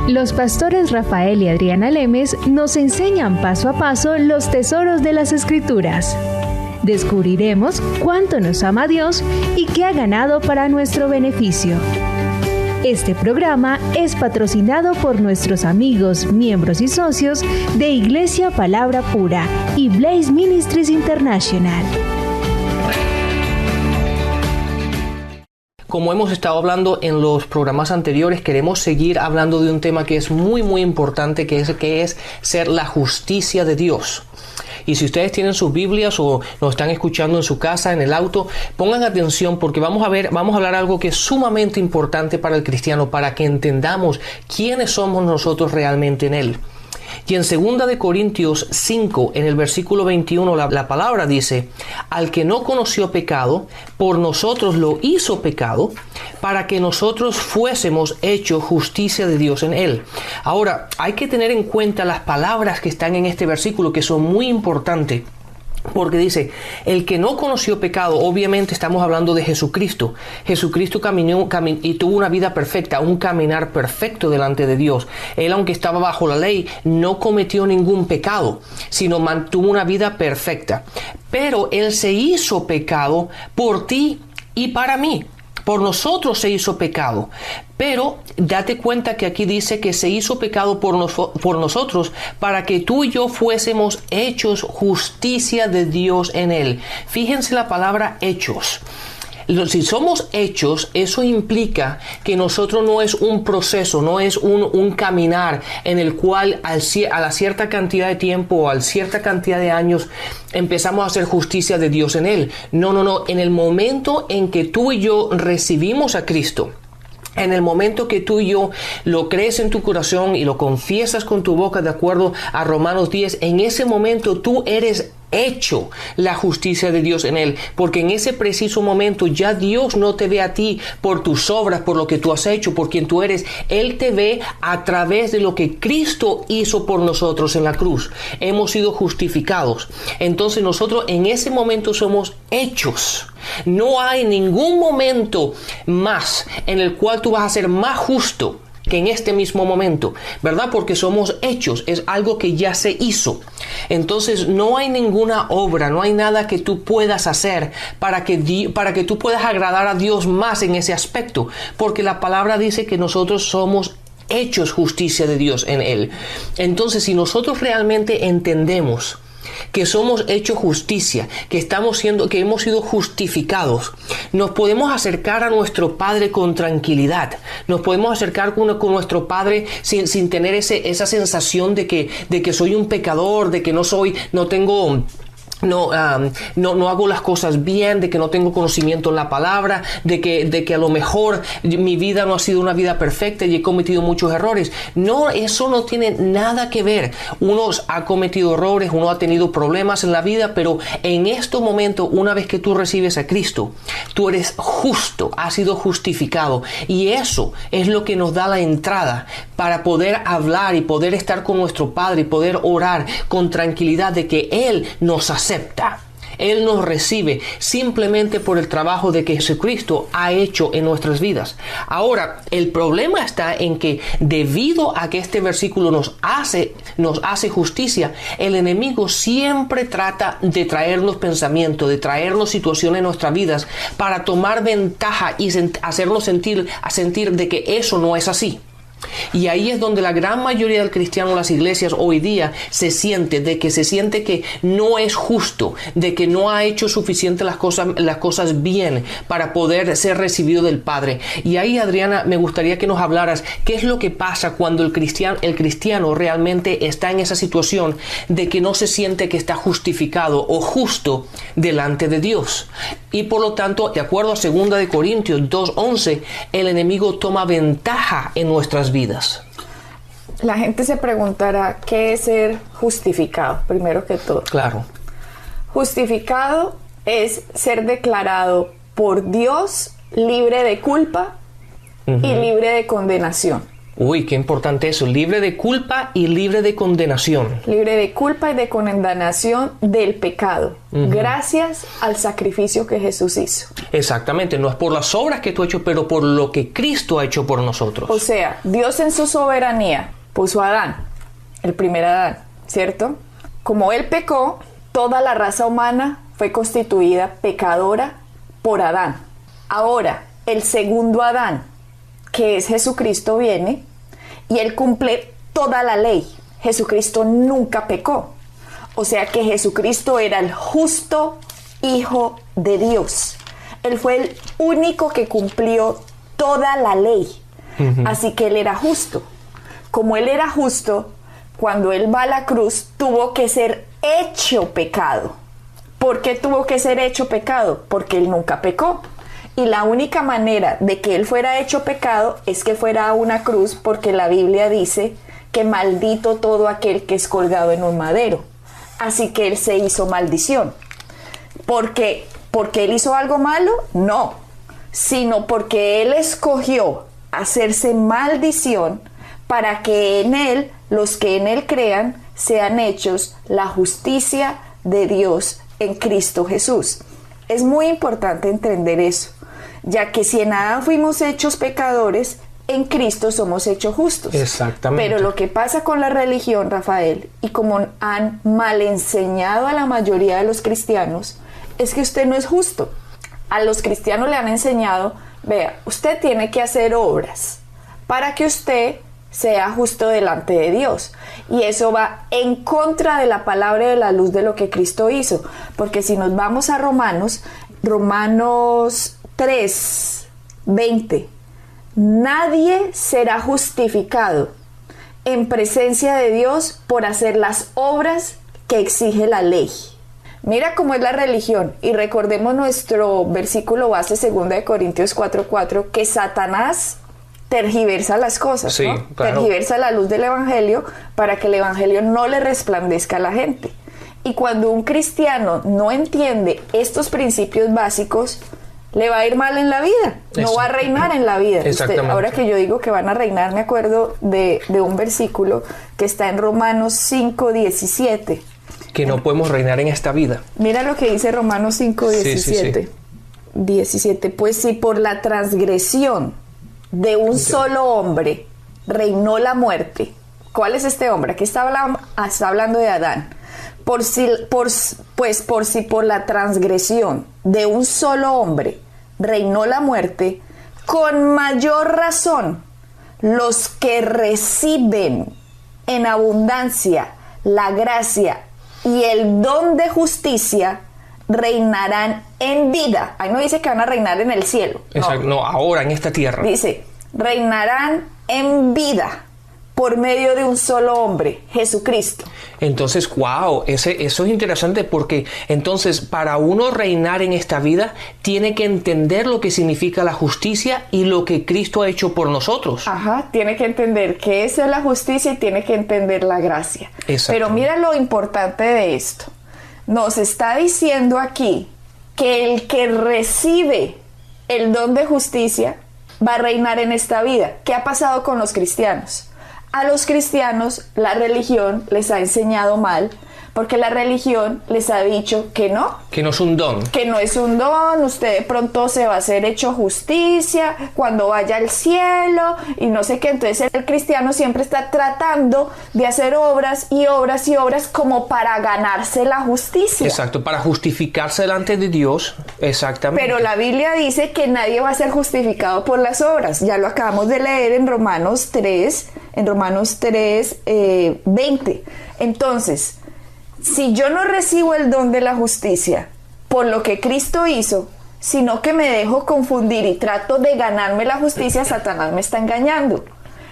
Los pastores Rafael y Adriana Lemes nos enseñan paso a paso los tesoros de las Escrituras. Descubriremos cuánto nos ama Dios y qué ha ganado para nuestro beneficio. Este programa es patrocinado por nuestros amigos, miembros y socios de Iglesia Palabra Pura y Blaze Ministries International. Como hemos estado hablando en los programas anteriores, queremos seguir hablando de un tema que es muy importante, que es ser la justicia de Dios. Y si ustedes tienen sus Biblias o nos están escuchando en su casa, en el auto, pongan atención porque vamos a hablar algo que es sumamente importante para el cristiano, para que entendamos quiénes somos nosotros realmente en Él. Y en 2 de Corintios 5, en el versículo 21, la palabra dice: al que no conoció pecado, por nosotros lo hizo pecado, para que nosotros fuésemos hechos justicia de Dios en él. Ahora, hay que tener en cuenta las palabras que están en este versículo, que son muy importantes. Porque dice, el que no conoció pecado, obviamente estamos hablando de Jesucristo. Jesucristo caminó y tuvo una vida perfecta, un caminar perfecto delante de Dios. Él, aunque estaba bajo la ley, no cometió ningún pecado, sino mantuvo una vida perfecta. Pero Él se hizo pecado por ti y para mí. Por nosotros se hizo pecado. Pero date cuenta que aquí dice que se hizo pecado por nosotros para que tú y yo fuésemos hechos justicia de Dios en Él. Fíjense la palabra hechos. Si somos hechos, eso implica que nosotros no es un proceso, no es un caminar en el cual a la cierta cantidad de tiempo o a cierta cantidad de años empezamos a hacer justicia de Dios en Él. No. En el momento en que tú y yo recibimos a Cristo, en el momento que tú y yo lo crees en tu corazón y lo confiesas con tu boca de acuerdo a Romanos 10, en ese momento tú eres hecho la justicia de Dios en él, porque en ese preciso momento ya Dios no te ve a ti por tus obras, por lo que tú has hecho, por quien tú eres. Él te ve a través de lo que Cristo hizo por nosotros en la cruz. Hemos sido justificados. Entonces nosotros en ese momento somos hechos. No hay ningún momento más en el cual tú vas a ser más justo que en este mismo momento, ¿verdad? Porque somos hechos, es algo que ya se hizo. Entonces no hay ninguna obra, no hay nada que tú puedas hacer para que tú puedas agradar a Dios más en ese aspecto, porque la palabra dice que nosotros somos hechos justicia de Dios en Él. Entonces, si nosotros realmente entendemos que somos hechos justicia, que hemos sido justificados, nos podemos acercar a nuestro Padre con tranquilidad, nos podemos acercar con nuestro Padre sin tener esa sensación de que soy un pecador, de que no hago las cosas bien, de que no tengo conocimiento en la palabra, de que a lo mejor mi vida no ha sido una vida perfecta y he cometido muchos errores. No, eso no tiene nada que ver. Uno ha cometido errores, uno ha tenido problemas en la vida, pero en este momento, una vez que tú recibes a Cristo, tú eres justo, has sido justificado, y eso es lo que nos da la entrada para poder hablar y poder estar con nuestro Padre y poder orar con tranquilidad de que Él nos acepta. Él nos recibe simplemente por el trabajo de que Jesucristo ha hecho en nuestras vidas. Ahora, el problema está en que debido a que este versículo nos hace justicia, el enemigo siempre trata de traernos pensamientos, de traernos situaciones en nuestras vidas para tomar ventaja y hacernos sentir de que eso no es así. Y ahí es donde la gran mayoría del cristiano en las iglesias hoy día se siente que no es justo, de que no ha hecho suficiente las cosas bien para poder ser recibido del Padre. Y ahí, Adriana, me gustaría que nos hablaras qué es lo que pasa cuando el cristiano realmente está en esa situación de que no se siente que está justificado o justo delante de Dios. Y por lo tanto, de acuerdo a 2 de Corintios 2:11, el enemigo toma ventaja en nuestras vidas. La gente se preguntará, ¿qué es ser justificado? Primero que todo. Claro. Justificado es ser declarado por Dios libre de culpa y libre de condenación. Uy, qué importante eso. Libre de culpa y libre de condenación. Libre de culpa y de condenación del pecado. Gracias al sacrificio que Jesús hizo. Exactamente. No es por las obras que tú has hecho, pero por lo que Cristo ha hecho por nosotros. O sea, Dios en su soberanía puso a Adán, el primer Adán, ¿cierto? Como él pecó, toda la raza humana fue constituida pecadora por Adán. Ahora, el segundo Adán, que es Jesucristo, viene y él cumple toda la ley. Jesucristo nunca pecó. O sea que Jesucristo era el justo Hijo de Dios. Él fue el único que cumplió toda la ley. Así que él era justo. Como él era justo, cuando él va a la cruz, tuvo que ser hecho pecado. ¿Por qué tuvo que ser hecho pecado? Porque él nunca pecó. Y la única manera de que él fuera hecho pecado es que fuera a una cruz, porque la Biblia dice que maldito todo aquel que es colgado en un madero. Así que él se hizo maldición. ¿Porque él hizo algo malo? No, sino porque él escogió hacerse maldición para que en él, los que en él crean, sean hechos la justicia de Dios en Cristo Jesús. Es muy importante entender eso, ya que si en Adán fuimos hechos pecadores, en Cristo somos hechos justos. Exactamente. Pero lo que pasa con la religión, Rafael, y como han mal enseñado a la mayoría de los cristianos, es que usted no es justo. A los cristianos le han enseñado, vea, usted tiene que hacer obras para que usted sea justo delante de Dios. Y eso va en contra de la palabra de la luz de lo que Cristo hizo. Porque si nos vamos a Romanos 3:20, nadie será justificado en presencia de Dios por hacer las obras que exige la ley. Mira cómo es la religión, y recordemos nuestro versículo base 2 Corintios 4:4, que Satanás tergiversa las cosas, sí, ¿no? Claro. Tergiversa la luz del evangelio para que el evangelio no le resplandezca a la gente. Y cuando un cristiano no entiende estos principios básicos, le va a ir mal en la vida, no va a reinar en la vida. Ahora que yo digo que van a reinar, me acuerdo de un versículo que está en Romanos 5:17. Que no podemos reinar en esta vida. Mira lo que dice Romanos 5:17. Sí. 17, pues si por la transgresión de un solo hombre reinó la muerte. ¿Cuál es este hombre? Aquí está hablando de Adán. Por si por la transgresión de un solo hombre reinó la muerte, con mayor razón los que reciben en abundancia la gracia y el don de justicia reinarán en vida. Ahí no dice que van a reinar en el cielo. Exacto, no, ahora en esta tierra. Dice, reinarán en vida por medio de un solo hombre, Jesucristo. Entonces, wow, eso es interesante, porque entonces para uno reinar en esta vida tiene que entender lo que significa la justicia y lo que Cristo ha hecho por nosotros. Ajá, tiene que entender qué es la justicia y tiene que entender la gracia. Pero mira lo importante de esto. Nos está diciendo aquí que el que recibe el don de justicia va a reinar en esta vida. ¿Qué ha pasado con los cristianos? A los cristianos la religión les ha enseñado mal, porque la religión les ha dicho que no. Que no es un don. Que no es un don, usted de pronto se va a hacer hecho justicia cuando vaya al cielo y no sé qué. Entonces el cristiano siempre está tratando de hacer obras y obras y obras como para ganarse la justicia. Exacto, para justificarse delante de Dios. Exactamente. Pero la Biblia dice que nadie va a ser justificado por las obras. Ya lo acabamos de leer en Romanos 3:20. Entonces, si yo no recibo el don de la justicia por lo que Cristo hizo, sino que me dejo confundir y trato de ganarme la justicia, Satanás me está engañando.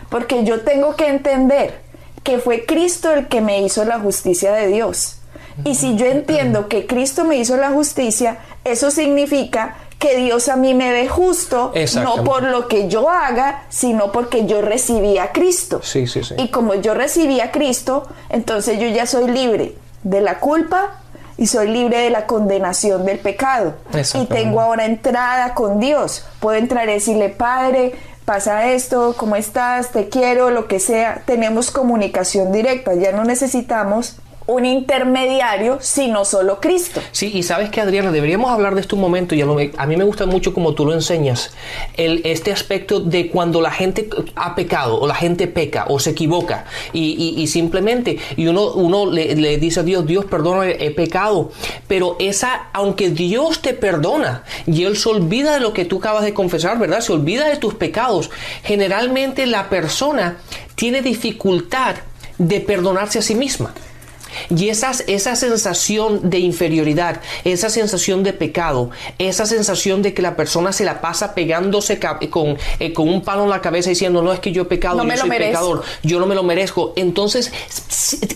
Porque yo tengo que entender que fue Cristo el que me hizo la justicia de Dios. Y si yo entiendo que Cristo me hizo la justicia, eso significa que Dios a mí me ve justo, no por lo que yo haga, sino porque yo recibí a Cristo. Sí. Y como yo recibí a Cristo, entonces yo ya soy libre de la culpa y soy libre de la condenación del pecado. Y tengo ahora entrada con Dios. Puedo entrar y decirle, Padre, pasa esto, ¿cómo estás? Te quiero, lo que sea. Tenemos comunicación directa, ya no necesitamos un intermediario, sino solo Cristo. Sí, y sabes que, Adriana, deberíamos hablar de esto un momento, y a mí me gusta mucho como tú lo enseñas, este aspecto de cuando la gente ha pecado, o la gente peca, o se equivoca, y simplemente, y uno le dice a Dios, perdona, he pecado, pero aunque Dios te perdona, y Él se olvida de lo que tú acabas de confesar, ¿verdad? Se olvida de tus pecados. Generalmente la persona tiene dificultad de perdonarse a sí misma. Y esa sensación de inferioridad, esa sensación de pecado, esa sensación de que la persona se la pasa pegándose con un palo en la cabeza diciendo, no, es que yo he pecado, yo soy pecador, yo no me lo merezco. Entonces,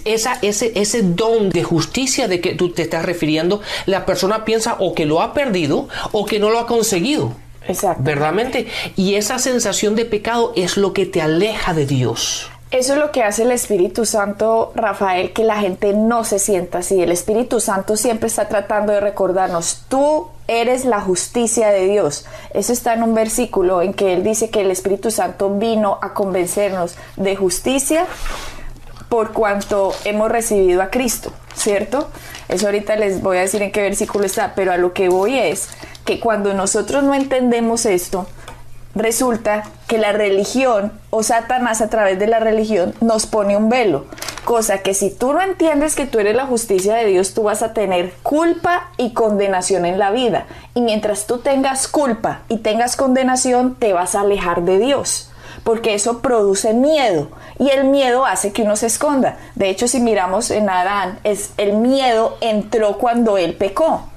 ese don de justicia de que tú te estás refiriendo, la persona piensa o que lo ha perdido o que no lo ha conseguido. Exacto. ¿Verdaderamente? Y esa sensación de pecado es lo que te aleja de Dios. Eso es lo que hace el Espíritu Santo, Rafael, que la gente no se sienta así. El Espíritu Santo siempre está tratando de recordarnos, tú eres la justicia de Dios. Eso está en un versículo en que él dice que el Espíritu Santo vino a convencernos de justicia por cuanto hemos recibido a Cristo, ¿cierto? Eso ahorita les voy a decir en qué versículo está, pero a lo que voy es que cuando nosotros no entendemos esto, resulta que la religión o Satanás a través de la religión nos pone un velo, cosa que si tú no entiendes que tú eres la justicia de Dios, tú vas a tener culpa y condenación en la vida, y mientras tú tengas culpa y tengas condenación, te vas a alejar de Dios, porque eso produce miedo, y el miedo hace que uno se esconda. De hecho, si miramos en Adán, el miedo entró cuando él pecó.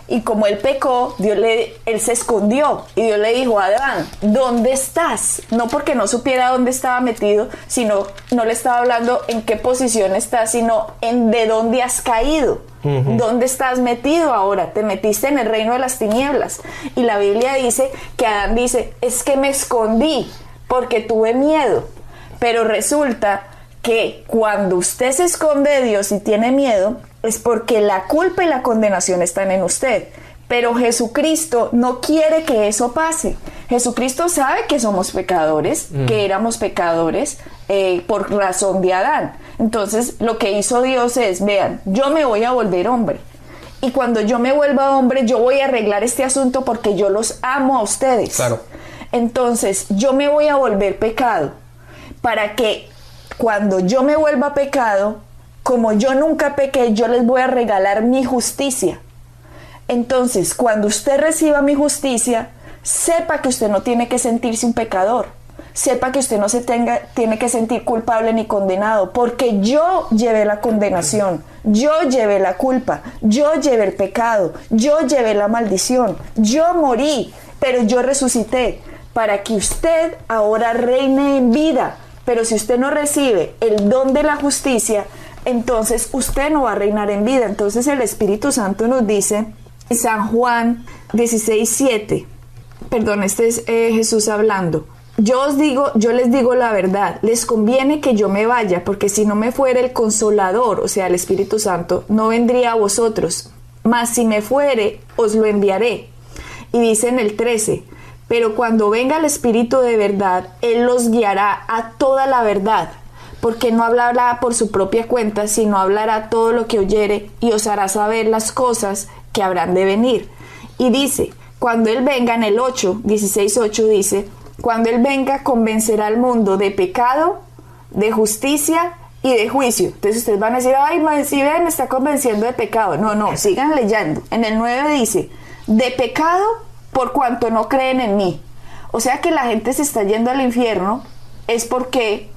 Y como él pecó, él se escondió y Dios le dijo a Adán, ¿dónde estás? No porque no supiera dónde estaba metido, sino no le estaba hablando en qué posición estás, sino en de dónde has caído. Uh-huh. ¿Dónde estás metido ahora? Te metiste en el reino de las tinieblas. Y la Biblia dice que Adán dice, es que me escondí porque tuve miedo. Pero resulta que cuando usted se esconde de Dios y tiene miedo, es porque la culpa y la condenación están en usted. Pero Jesucristo no quiere que eso pase. Jesucristo sabe que somos pecadores, que éramos pecadores por razón de Adán. Entonces lo que hizo Dios es, vean, yo me voy a volver hombre. Y cuando yo me vuelva hombre, yo voy a arreglar este asunto porque yo los amo a ustedes. Claro. Entonces yo me voy a volver pecado para que cuando yo me vuelva pecado, como yo nunca pequé, yo les voy a regalar mi justicia. Entonces, cuando usted reciba mi justicia, sepa que usted no tiene que sentirse un pecador. Sepa que usted no tiene que sentir culpable ni condenado, porque yo llevé la condenación, yo llevé la culpa, yo llevé el pecado, yo llevé la maldición, yo morí, pero yo resucité, para que usted ahora reine en vida. Pero si usted no recibe el don de la justicia, entonces usted no va a reinar en vida. Entonces el Espíritu Santo nos dice en San Juan 16:7, perdón, este es Jesús hablando, yo les digo la verdad, les conviene que yo me vaya, porque si no me fuere el Consolador, o sea el Espíritu Santo, no vendría a vosotros, mas si me fuere, os lo enviaré. Y dice en el 13, pero cuando venga el Espíritu de verdad, Él los guiará a toda la verdad, porque no hablará por su propia cuenta, sino hablará todo lo que oyere y os hará saber las cosas que habrán de venir. Y dice, cuando Él venga, en el 16:8 dice, cuando Él venga convencerá al mundo de pecado, de justicia y de juicio. Entonces ustedes van a decir, ay, si ven, me está convenciendo de pecado. No, sigan leyendo. En el 9 dice, de pecado por cuanto no creen en mí. O sea que la gente se está yendo al infierno es porque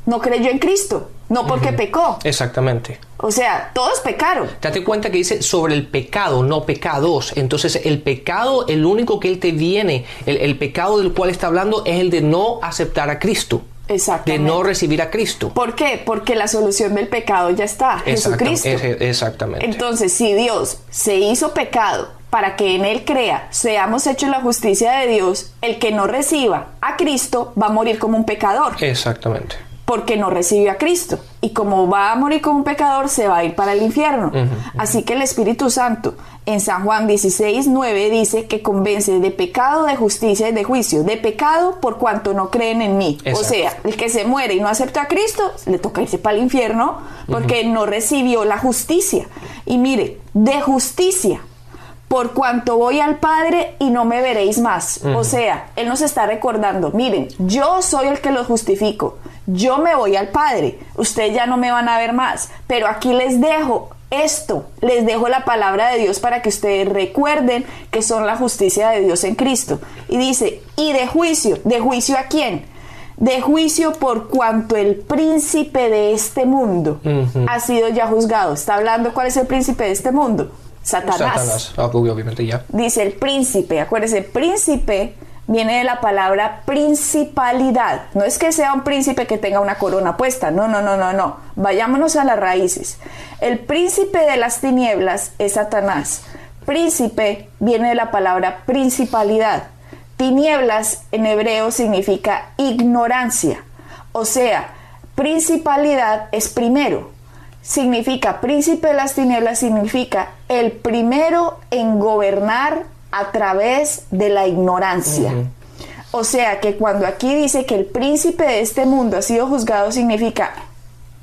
no creyó en Cristo, no porque pecó. Exactamente. O sea, todos pecaron. Date cuenta que dice sobre el pecado, no pecados. Entonces el pecado, el único que Él te viene, el pecado del cual está hablando es el de no aceptar a Cristo. Exactamente. De no recibir a Cristo. ¿Por qué? Porque la solución del pecado ya está, Jesucristo. Exactamente. Entonces, si Dios se hizo pecado para que en Él crea, seamos hechos la justicia de Dios, el que no reciba a Cristo va a morir como un pecador. Exactamente. porque no recibió a Cristo. Y como va a morir como un pecador, se va a ir para el infierno. Así que el Espíritu Santo en San Juan 16:9 dice que convence de pecado, de justicia y de juicio. De pecado por cuanto no creen en mí. Exacto. O sea, el que se muere y no acepta a Cristo, le toca irse para el infierno porque no recibió la justicia. Y mire, de justicia, por cuanto voy al Padre y no me veréis más. O sea, Él nos está recordando, miren, yo soy el que los justifico, yo me voy al Padre, ustedes ya no me van a ver más, pero aquí les dejo esto, les dejo la palabra de Dios para que ustedes recuerden que son la justicia de Dios en Cristo. Y dice, ¿y de juicio a quién? De juicio por cuanto el príncipe de este mundo ha sido ya juzgado. Está hablando, ¿cuál es el príncipe de este mundo? Satanás. Obviamente ya. Dice el príncipe, acuérdese, príncipe viene de la palabra principalidad. No es que sea un príncipe que tenga una corona puesta, no. Vayámonos a las raíces. El príncipe de las tinieblas es Satanás. Príncipe viene de la palabra principalidad. Tinieblas en hebreo significa ignorancia. O sea, principalidad es primero. Significa, príncipe de las tinieblas significa el primero en gobernar a través de la ignorancia. O sea que cuando aquí dice que el príncipe de este mundo ha sido juzgado, significa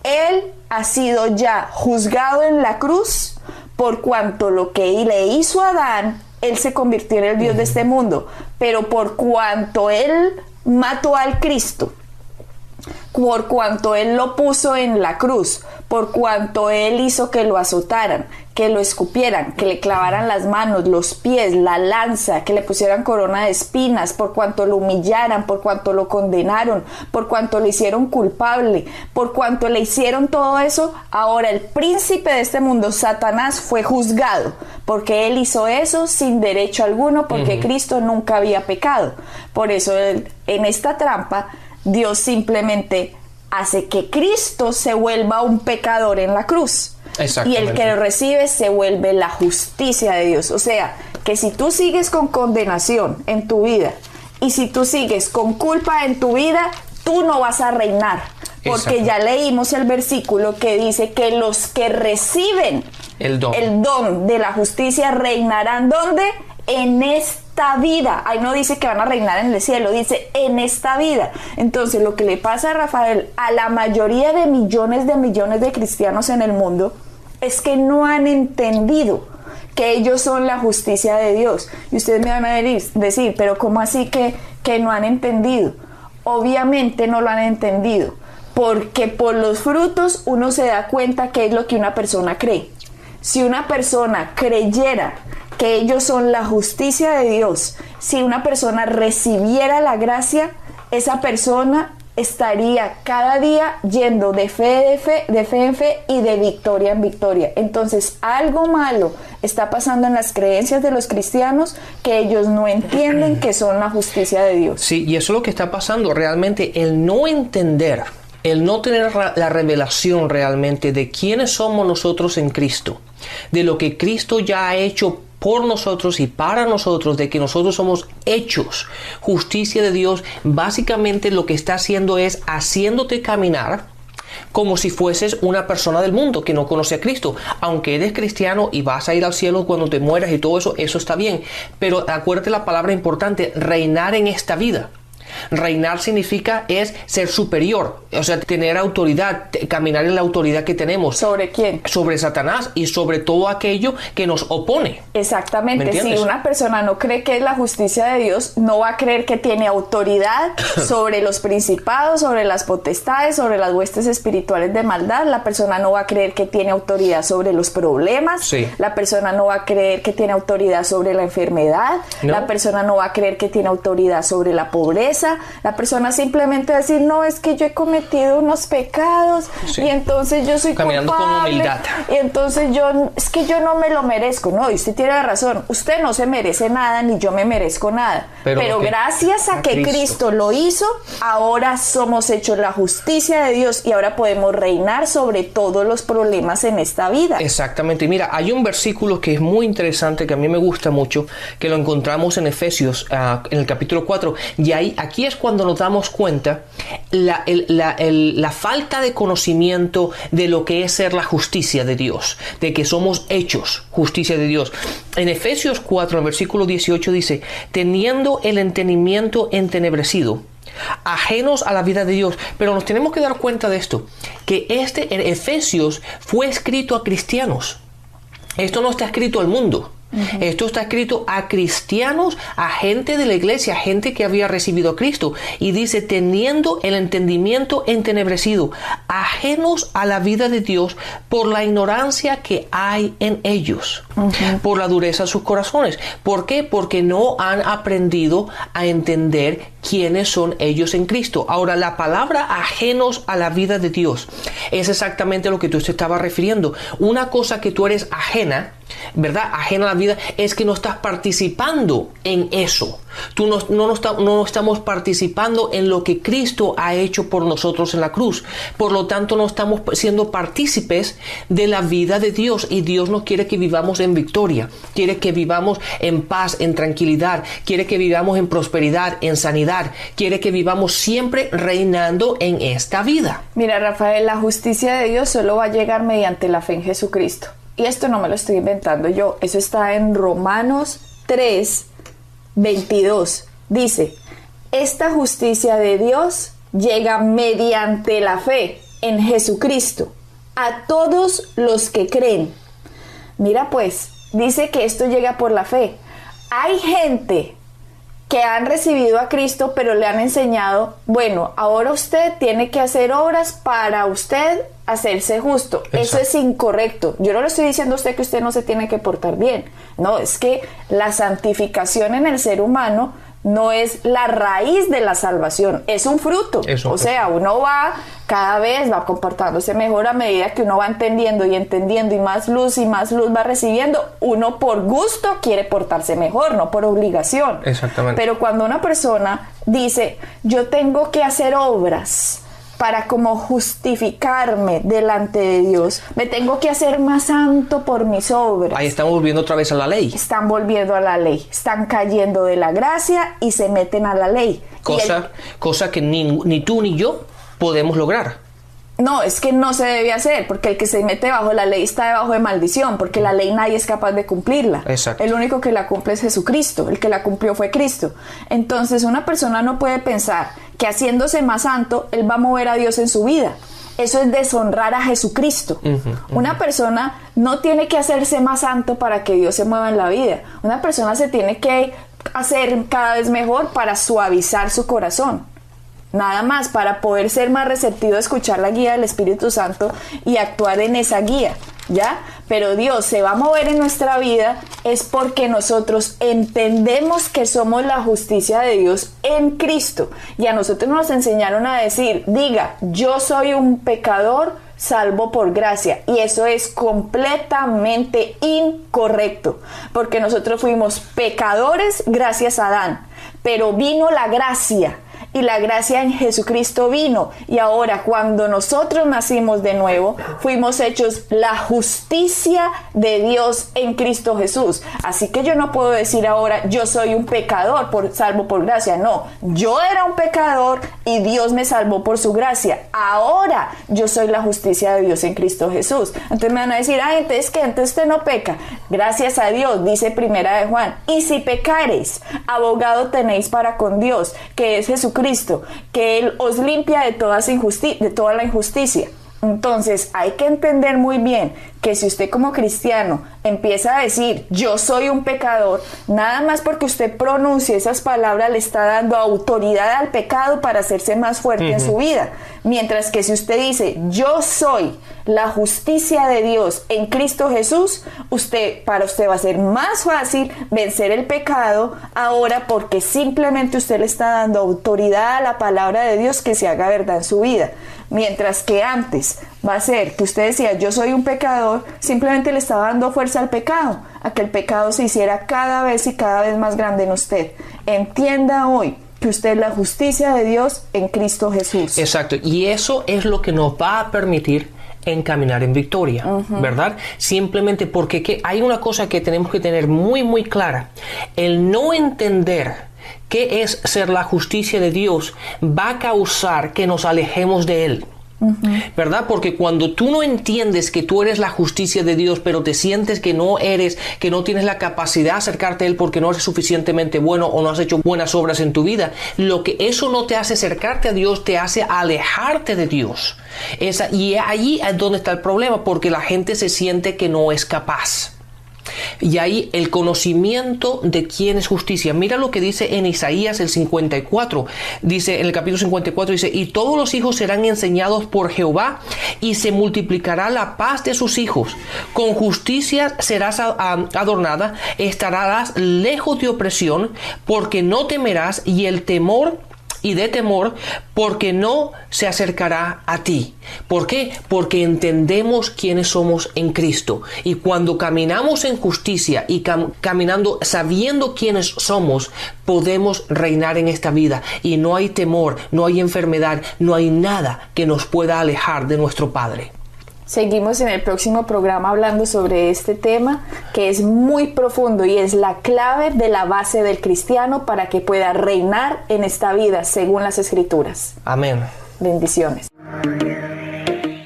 él ha sido ya juzgado en la cruz por cuanto lo que le hizo a Adán, él se convirtió en el Dios de este mundo, pero por cuanto él mató al Cristo, por cuanto él lo puso en la cruz, por cuanto él hizo que lo azotaran, que lo escupieran, que le clavaran las manos, los pies, la lanza, que le pusieran corona de espinas, por cuanto lo humillaran, por cuanto lo condenaron, por cuanto lo hicieron culpable, por cuanto le hicieron todo eso, ahora el príncipe de este mundo, Satanás, fue juzgado, porque él hizo eso sin derecho alguno, porque Cristo nunca había pecado. Por eso en esta trampa Dios simplemente hace que Cristo se vuelva un pecador en la cruz. Y el que lo recibe se vuelve la justicia de Dios. O sea, que si tú sigues con condenación en tu vida y si tú sigues con culpa en tu vida, tú no vas a reinar. Porque ya leímos el versículo que dice que los que reciben el don de la justicia reinarán, ¿dónde? En esta vida. Ahí no dice que van a reinar en el cielo, dice en esta vida. Entonces lo que le pasa a Rafael, a la mayoría de millones de cristianos en el mundo, es que no han entendido que ellos son la justicia de Dios. Y ustedes me van a decir, pero ¿cómo así que no han entendido? Obviamente no lo han entendido, porque por los frutos uno se da cuenta qué es lo que una persona cree. Si una persona creyera que ellos son la justicia de Dios, si una persona recibiera la gracia, esa persona estaría cada día yendo de fe en fe y de victoria en victoria. Entonces, algo malo está pasando en las creencias de los cristianos, que ellos no entienden que son la justicia de Dios. Sí, y eso es lo que está pasando realmente, el no entender, el no tener la revelación realmente de quiénes somos nosotros en Cristo, de lo que Cristo ya ha hecho por nosotros y para nosotros, de que nosotros somos hechos justicia de Dios. Básicamente lo que está haciendo es haciéndote caminar como si fueses una persona del mundo que no conoce a Cristo. Aunque eres cristiano y vas a ir al cielo cuando te mueras y todo eso, eso está bien, pero acuérdate la palabra importante, reinar en esta vida. Reinar significa es ser superior, o sea, tener autoridad, caminar en la autoridad que tenemos. ¿Sobre quién? Sobre Satanás y sobre todo aquello que nos opone. Exactamente. Si una persona no cree que es la justicia de Dios, no va a creer que tiene autoridad sobre los principados, sobre las potestades, sobre las huestes espirituales de maldad. La persona no va a creer que tiene autoridad sobre los problemas. Sí. La persona no va a creer que tiene autoridad sobre la enfermedad. No. La persona no va a creer que tiene autoridad sobre la pobreza. La persona simplemente va a decir, no, es que yo he cometido unos pecados, sí, y entonces yo soy caminando culpable, con humildad, y entonces es que yo no me lo merezco. No, y usted tiene razón, usted no se merece nada, ni yo me merezco nada, pero gracias a que Cristo lo hizo, ahora somos hechos la justicia de Dios y ahora podemos reinar sobre todos los problemas en esta vida. Exactamente. Y mira, hay un versículo que es muy interesante, que a mí me gusta mucho, que lo encontramos en Efesios, en el capítulo 4, y ahí aquí es cuando nos damos cuenta la falta de conocimiento de lo que es ser la justicia de Dios, de que somos hechos justicia de Dios. En Efesios 4, en versículo 18 dice, teniendo el entendimiento entenebrecido, ajenos a la vida de Dios. Pero nos tenemos que dar cuenta de esto, que en Efesios fue escrito a cristianos. Esto no está escrito al mundo. Esto está escrito a cristianos, a gente de la iglesia, a gente que había recibido a Cristo. Y dice, teniendo el entendimiento entenebrecido, ajenos a la vida de Dios por la ignorancia que hay en ellos, por la dureza de sus corazones. ¿Por qué? Porque no han aprendido a entender quiénes son ellos en Cristo. Ahora, la palabra ajenos a la vida de Dios es exactamente lo que tú te estabas refiriendo. Una cosa que tú eres ajena, ¿verdad? Ajena a la vida, es que no estás participando en eso. No estamos participando en lo que Cristo ha hecho por nosotros en la cruz. Por lo tanto, no estamos siendo partícipes de la vida de Dios. Y Dios no quiere que vivamos en victoria. Quiere que vivamos en paz, en tranquilidad. Quiere que vivamos en prosperidad, en sanidad. Quiere que vivamos siempre reinando en esta vida. Mira, Rafael, la justicia de Dios solo va a llegar mediante la fe en Jesucristo. Y esto no me lo estoy inventando yo. Eso está en Romanos 3, 22. Dice, esta justicia de Dios llega mediante la fe en Jesucristo a todos los que creen. Mira pues, dice que esto llega por la fe. Hay gente que han recibido a Cristo, pero le han enseñado, bueno, ahora usted tiene que hacer obras para usted hacerse justo. Exacto. Eso es incorrecto. Yo no le estoy diciendo a usted que usted no se tiene que portar bien. No, es que la santificación en el ser humano no es la raíz de la salvación, es un fruto. O sea, uno va cada vez, va comportándose mejor a medida que uno va entendiendo y más luz va recibiendo. Uno por gusto quiere portarse mejor, no por obligación. Exactamente. Pero cuando una persona dice, yo tengo que hacer obras para como justificarme delante de Dios, me tengo que hacer más santo por mis obras. Ahí están volviendo otra vez a la ley. Están volviendo a la ley, están cayendo de la gracia y se meten a la ley. Cosa que ni tú ni yo podemos lograr. No, es que no se debe hacer, porque el que se mete bajo la ley está debajo de maldición, porque la ley nadie es capaz de cumplirla. Exacto. El único que la cumple es Jesucristo, el que la cumplió fue Cristo. Entonces una persona no puede pensar que haciéndose más santo, él va a mover a Dios en su vida. Eso es deshonrar a Jesucristo. Una persona no tiene que hacerse más santo para que Dios se mueva en la vida. Una persona se tiene que hacer cada vez mejor para suavizar su corazón. Nada más, para poder ser más receptivo a escuchar la guía del Espíritu Santo y actuar en esa guía, ¿ya? Pero Dios se va a mover en nuestra vida es porque nosotros entendemos que somos la justicia de Dios en Cristo. Y a nosotros nos enseñaron a decir, diga, yo soy un pecador salvo por gracia. Y eso es completamente incorrecto, porque nosotros fuimos pecadores gracias a Adán, pero vino la gracia. Y la gracia en Jesucristo vino. Y ahora cuando nosotros nacimos de nuevo, fuimos hechos la justicia de Dios en Cristo Jesús. Así que yo no puedo decir ahora, yo soy un pecador salvo por gracia. No, yo era un pecador y Dios me salvó por su gracia. Ahora yo soy la justicia de Dios en Cristo Jesús. Entonces me van a decir, entonces ¿qué? Entonces usted no peca. Gracias a Dios, dice Primera de Juan. Y si pecareis, abogado tenéis para con Dios, que es Jesucristo, que Él os limpia de toda la injusticia. Entonces hay que entender muy bien que si usted como cristiano empieza a decir yo soy un pecador, nada más porque usted pronuncie esas palabras le está dando autoridad al pecado para hacerse más fuerte en su vida. Mientras que si usted dice yo soy la justicia de Dios en Cristo Jesús, para usted va a ser más fácil vencer el pecado ahora, porque simplemente usted le está dando autoridad a la palabra de Dios que se haga verdad en su vida. Mientras que antes va a ser que usted decía yo soy un pecador, simplemente le estaba dando fuerza al pecado, a que el pecado se hiciera cada vez más grande en usted. Entienda hoy que usted es la justicia de Dios en Cristo Jesús. Exacto, y eso es lo que nos va a permitir encaminar en victoria, ¿verdad? Simplemente porque hay una cosa que tenemos que tener muy, muy clara. El no entender qué es ser la justicia de Dios, va a causar que nos alejemos de Él. ¿Verdad? Porque cuando tú no entiendes que tú eres la justicia de Dios, pero te sientes que no eres, que no tienes la capacidad de acercarte a Él porque no eres suficientemente bueno o no has hecho buenas obras en tu vida, lo que eso no te hace acercarte a Dios, te hace alejarte de Dios. Y ahí es donde está el problema, porque la gente se siente que no es capaz. Y ahí el conocimiento de quién es justicia. Mira lo que dice en Isaías el 54. Dice en el capítulo 54, dice: y todos los hijos serán enseñados por Jehová, y se multiplicará la paz de sus hijos. Con justicia serás adornada, estarás lejos de opresión, porque no temerás, y de temor, porque no se acercará a ti. ¿Por qué? Porque entendemos quiénes somos en Cristo. Y cuando caminamos en justicia y caminando sabiendo quiénes somos, podemos reinar en esta vida. Y no hay temor, no hay enfermedad, no hay nada que nos pueda alejar de nuestro Padre. Seguimos en el próximo programa hablando sobre este tema que es muy profundo y es la clave de la base del cristiano para que pueda reinar en esta vida según las Escrituras. Amén. Bendiciones.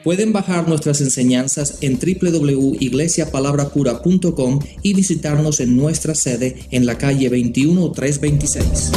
Pueden bajar nuestras enseñanzas en www.iglesiapalabrapura.com y visitarnos en nuestra sede en la calle 21326.